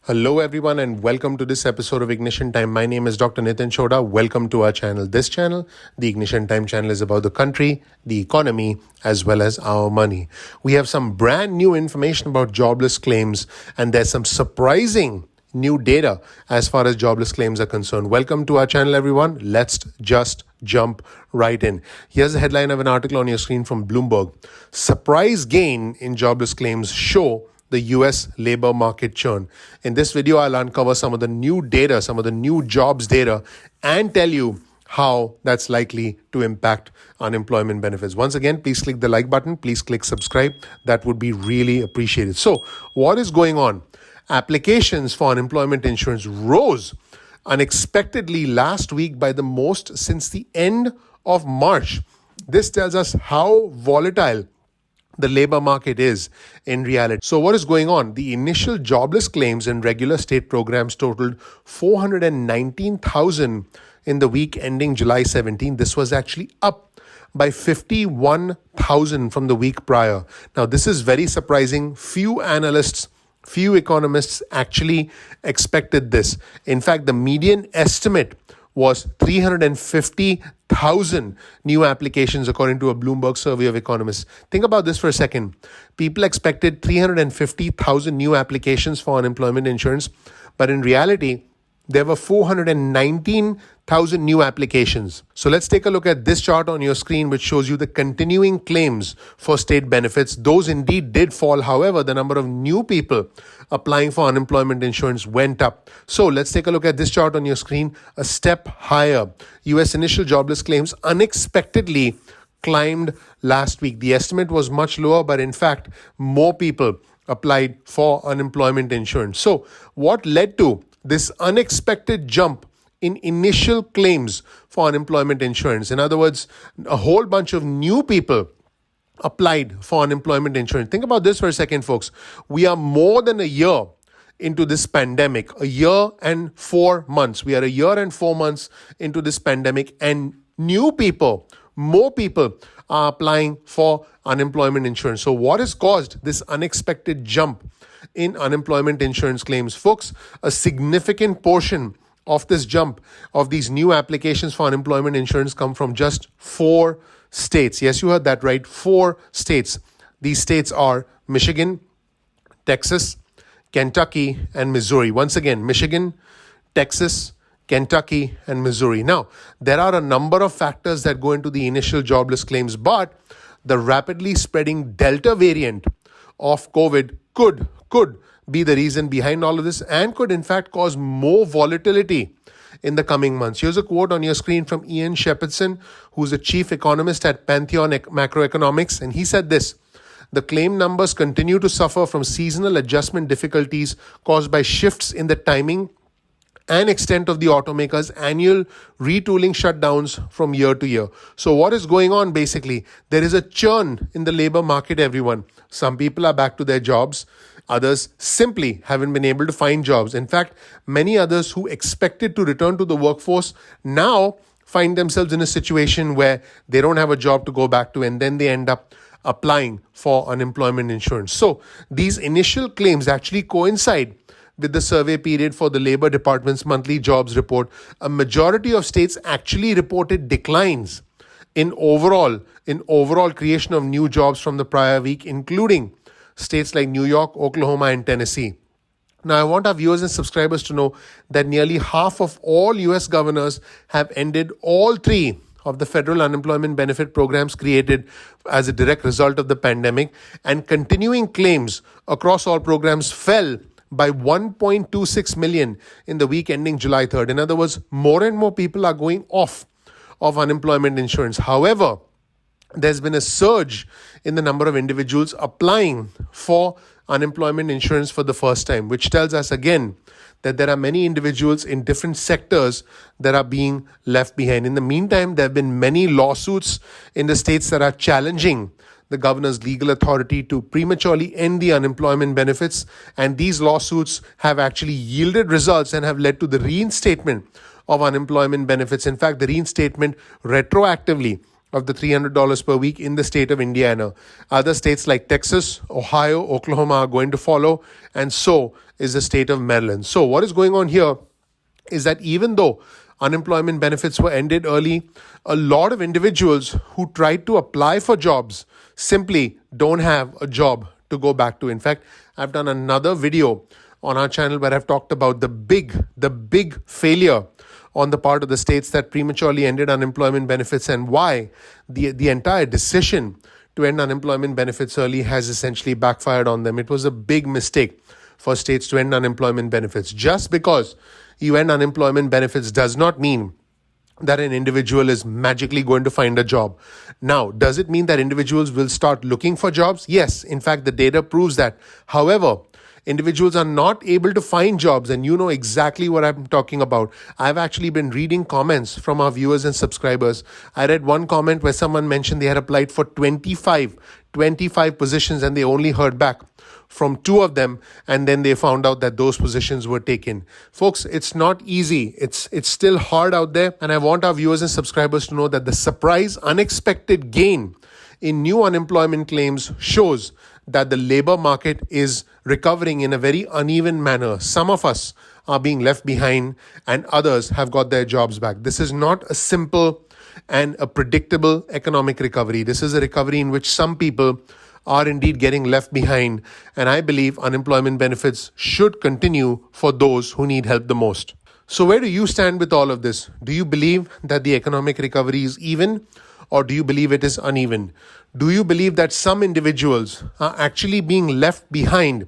Hello, everyone, and welcome to this episode of Ignition Time. My name is Dr. Nitin Chhoda. Welcome to our channel. This channel, the Ignition Time channel, is about the country, the economy, as well as our money. We have some brand new information about jobless claims, and there's some surprising new data as far as jobless claims are concerned. Welcome to our channel, everyone. Let's just jump right in. Here's the headline of an article on your screen from Bloomberg. Surprise gain in jobless claims show the US labor market churn. In this video, I'll uncover some of the new data, some of the new jobs data, and tell you how that's likely to impact unemployment benefits. Once again, please click the like button. Please click subscribe. That would be really appreciated. So, what is going on? Applications for unemployment insurance rose unexpectedly last week by the most since the end of March. This tells us how volatile the labor market is in reality. So what is going on? The initial jobless claims in regular state programs totaled 419,000 in the week ending July 17. This was actually up by 51,000 from the week prior. Now, this is very surprising. Few economists actually expected this. In fact, the median estimate was 350,000 new applications, according to a Bloomberg survey of economists. Think about this for a second. People expected 350,000 new applications for unemployment insurance, but in reality, there were 419,000 new applications. So let's take a look at this chart on your screen, which shows you the continuing claims for state benefits. Those indeed did fall. However, the number of new people applying for unemployment insurance went up. So let's take a look at this chart on your screen. A step higher. US initial jobless claims unexpectedly climbed last week. The estimate was much lower, but in fact, more people applied for unemployment insurance. So what led to this unexpected jump in initial claims for unemployment insurance? In other words, a whole bunch of new people applied for unemployment insurance. Think about this for a second, folks. We are more than a year into this pandemic, a year and 4 months. We are a year and 4 months into this pandemic, and more people are applying for unemployment insurance. So what has caused this unexpected jump in unemployment insurance claims? Folks, a significant portion of this jump of these new applications for unemployment insurance come from just 4 states. Yes, you heard that right. 4 states. These states are Michigan, Texas, Kentucky, and Missouri. Once again, Michigan, Texas, Kentucky, and Missouri. Now, there are a number of factors that go into the initial jobless claims, but the rapidly spreading Delta variant of COVID could be the reason behind all of this and could in fact cause more volatility in the coming months. Here's a quote on your screen from Ian Shepherdson, who's a chief economist at Pantheon Macroeconomics, and he said this: the claim numbers continue to suffer from seasonal adjustment difficulties caused by shifts in the timing and extent of the automakers' annual retooling shutdowns from year to year. So what is going on basically? There is a churn in the labor market, everyone. Some people are back to their jobs. Others simply haven't been able to find jobs. In fact, many others who expected to return to the workforce now find themselves in a situation where they don't have a job to go back to, and then they end up applying for unemployment insurance. So these initial claims actually coincide with the survey period for the Labor Department's monthly jobs report. A majority of states actually reported declines in overall creation of new jobs from the prior week, including states like New York, Oklahoma, and Tennessee. Now, I want our viewers and subscribers to know that nearly half of all US governors have ended all 3 of the federal unemployment benefit programs created as a direct result of the pandemic, and continuing claims across all programs fell by 1.26 million in the week ending July 3rd. In other words, more and more people are going off of unemployment insurance. However, there's been a surge in the number of individuals applying for unemployment insurance for the first time, which tells us again that there are many individuals in different sectors that are being left behind. In the meantime, there have been many lawsuits in the states that are challenging the governor's legal authority to prematurely end the unemployment benefits, and these lawsuits have actually yielded results and have led to the reinstatement of unemployment benefits. In fact, the reinstatement retroactively of the $300 per week in the state of Indiana. Other states like Texas, Ohio, Oklahoma are going to follow, and so is the state of Maryland. So what is going on here is that even though unemployment benefits were ended early, a lot of individuals who tried to apply for jobs simply don't have a job to go back to. In fact, I've done another video on our channel where I've talked about the big failure on the part of the states that prematurely ended unemployment benefits, and why the entire decision to end unemployment benefits early has essentially backfired on them. It was a big mistake for states to end unemployment benefits. Just because you end unemployment benefits does not mean that an individual is magically going to find a job. Now, does it mean that individuals will start looking for jobs? Yes, in fact, the data proves that. However, individuals are not able to find jobs, and you know exactly what I'm talking about. I've actually been reading comments from our viewers and subscribers. I read one comment where someone mentioned they had applied for 25 positions and they only heard back from 2 of them, and then they found out that those positions were taken. Folks, it's not easy. It's still hard out there, and I want our viewers and subscribers to know that the surprise, unexpected gain in new unemployment claims shows that the labor market is recovering in a very uneven manner. Some of us are being left behind and others have got their jobs back. This is not a simple and a predictable economic recovery. This is a recovery in which some people are indeed getting left behind, and I believe unemployment benefits should continue for those who need help the most. So where do you stand with all of this? Do you believe that the economic recovery is even, or do you believe it is uneven? Do you believe that some individuals are actually being left behind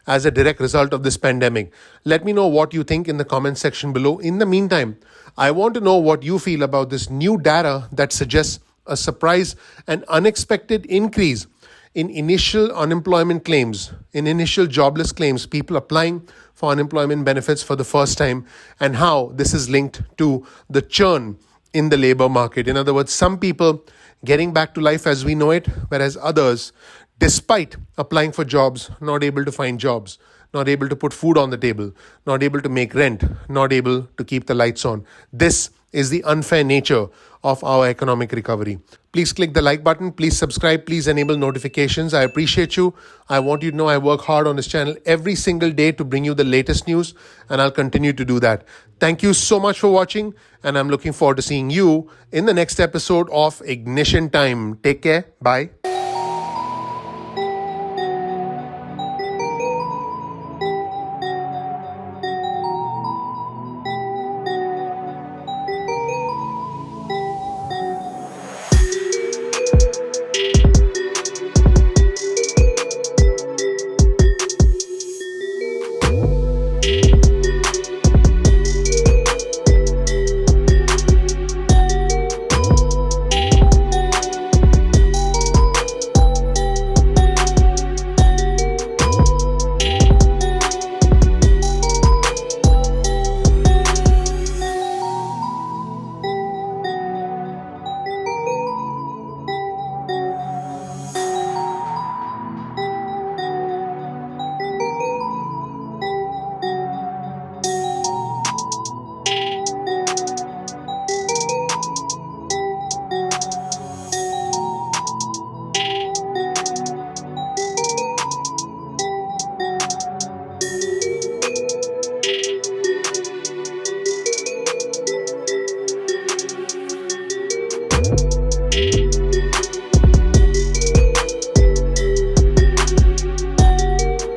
as a direct result of this pandemic? Let me know what you think in the comment section below. In the meantime, I want to know what you feel about this new data that suggests a surprise and unexpected increase in initial unemployment claims, in initial jobless claims, people applying for unemployment benefits for the first time, and how this is linked to the churn in the labor market. In other words, some people getting back to life as we know it, whereas others, despite applying for jobs, not able to find jobs, not able to put food on the table, not able to make rent, not able to keep the lights on. This is the unfair nature of our economic recovery. Please click the like button. Please subscribe. Please enable notifications. I appreciate you. I want you to know I work hard on this channel every single day to bring you the latest news, and I'll continue to do that. Thank you so much for watching, and I'm looking forward to seeing you in the next episode of Ignition Time. Take care. Bye.